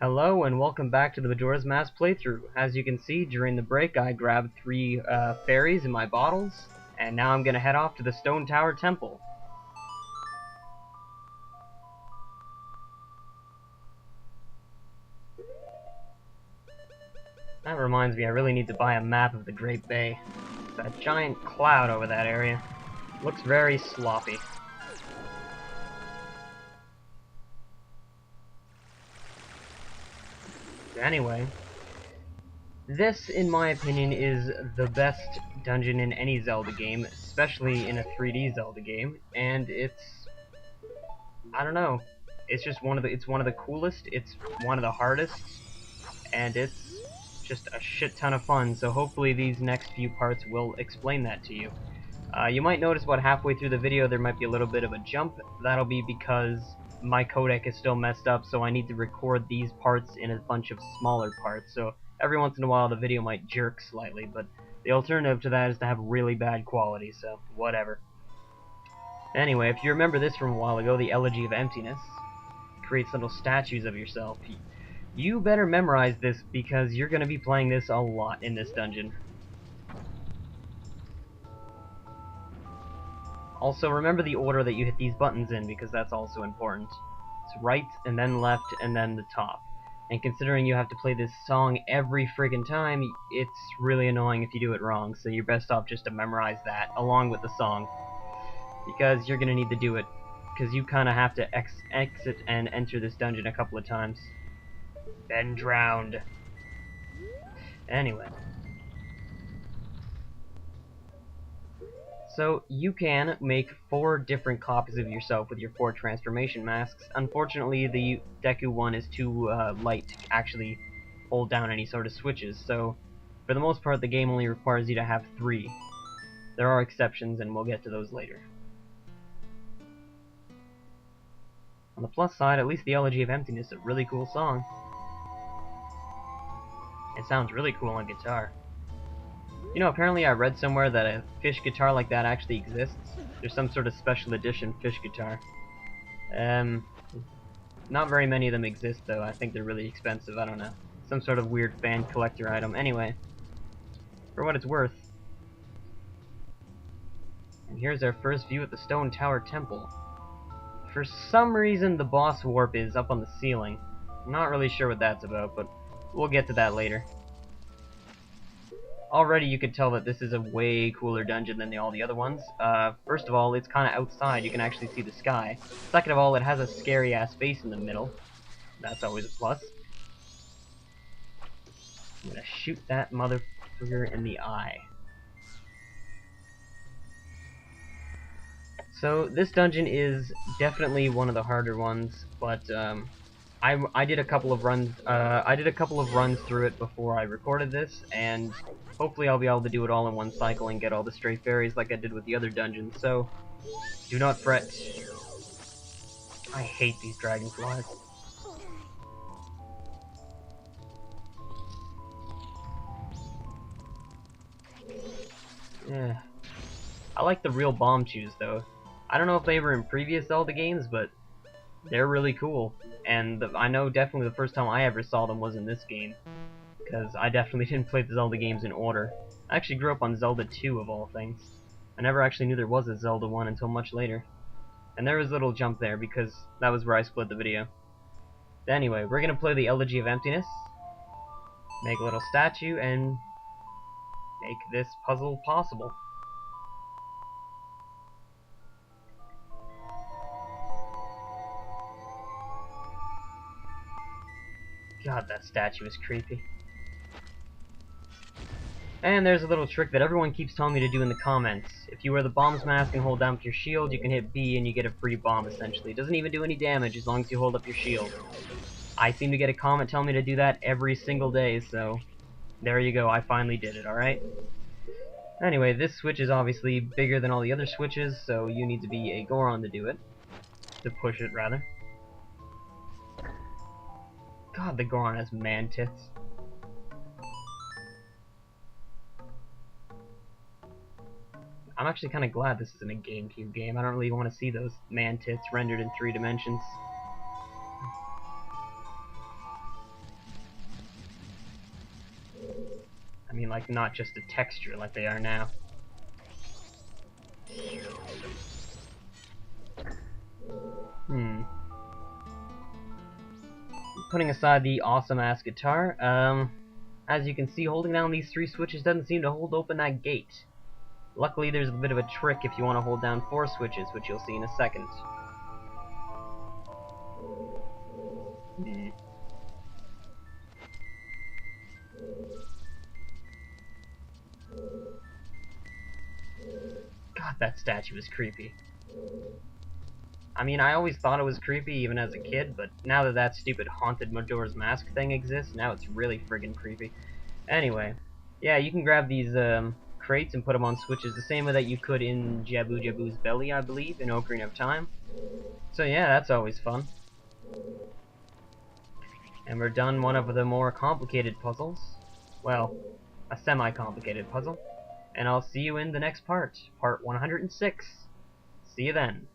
Hello and welcome back to the Majora's Mask playthrough. As you can see, during the break I grabbed three fairies in my bottles, and now I'm gonna head off to the Stone Tower Temple. That reminds me, I really need to buy a map of the Great Bay. That giant cloud over that area looks very sloppy. Anyway, this, in my opinion, is the best dungeon in any Zelda game, especially in a 3D Zelda game, and I don't know, it's one of the coolest, it's one of the hardest, and it's just a shit ton of fun, so hopefully these next few parts will explain that to you. You might notice about halfway through the video there might be a little bit of a jump. That'll be because my codec is still messed up, so I need to record these parts in a bunch of smaller parts, so every once in a while the video might jerk slightly, but the alternative to that is to have really bad quality, so whatever. Anyway, if you remember this from a while ago, the Elegy of Emptiness creates little statues of yourself. You better memorize this because you're going to be playing this a lot in this dungeon. Also, remember the order that you hit these buttons in, because that's also important. It's right, and then left, and then the top. And considering you have to play this song every friggin' time, it's really annoying if you do it wrong, so you're best off just to memorize that, along with the song. Because you're gonna need to do it, because you kinda have to exit and enter this dungeon a couple of times. Been drowned. Anyway. So, you can make 4 different copies of yourself with your 4 transformation masks. Unfortunately, the Deku one is too light to actually hold down any sort of switches, so for the most part the game only requires you to have 3. There are exceptions, and we'll get to those later. On the plus side, at least the Elegy of Emptiness is a really cool song. It sounds really cool on guitar. You know, apparently I read somewhere that a fish guitar like that actually exists. There's some sort of special edition fish guitar. Not very many of them exist, though. I think they're really expensive, I don't know. Some sort of weird fan collector item. Anyway, for what it's worth. And here's our first view at the Stone Tower Temple. For some reason, the boss warp is up on the ceiling. I'm not really sure what that's about, but we'll get to that later. Already you could tell that this is a way cooler dungeon than all the other ones. First of all, it's kind of outside, you can actually see the sky. Second of all, it has a scary-ass face in the middle. That's always a plus. I'm gonna shoot that motherfucker in the eye. So, this dungeon is definitely one of the harder ones, but I did a couple of runs through it before I recorded this, and hopefully I'll be able to do it all in one cycle and get all the stray fairies like I did with the other dungeons, so do not fret. I hate these dragonflies. Yeah. I like the real bomb chews though. I don't know if they were in previous Zelda games, but they're really cool. And I know definitely the first time I ever saw them was in this game, because I definitely didn't play the Zelda games in order. I actually grew up on Zelda 2 of all things. I never actually knew there was a Zelda 1 until much later. And there was a little jump there, because that was where I split the video. Anyway, we're gonna play the Elegy of Emptiness, make a little statue, and make this puzzle possible. God, that statue is creepy. And there's a little trick that everyone keeps telling me to do in the comments. If you wear the bomb's mask and hold down with your shield, you can hit B and you get a free bomb, essentially. It doesn't even do any damage as long as you hold up your shield. I seem to get a comment telling me to do that every single day, so there you go, I finally did it, alright? Anyway, this switch is obviously bigger than all the other switches, so you need to be a Goron to do it. To push it, rather. God, the Goron has man tits. I'm actually kind of glad this isn't a GameCube game. I don't really want to see those man tits rendered in 3 dimensions. mean, like, not just a texture like they are now. Putting aside the awesome-ass guitar, as you can see, holding down these 3 switches doesn't seem to hold open that gate. Luckily, there's a bit of a trick if you want to hold down 4 switches, which you'll see in a second. God, that statue is creepy. I mean, I always thought it was creepy, even as a kid, but now that that stupid haunted Majora's Mask thing exists, now it's really friggin' creepy. Anyway, yeah, you can grab these crates and put them on switches the same way that you could in Jabu Jabu's belly, I believe, in Ocarina of Time. So yeah, that's always fun. And we're done one of the more complicated puzzles. Well, a semi-complicated puzzle. And I'll see you in the next part, part 106. See you then.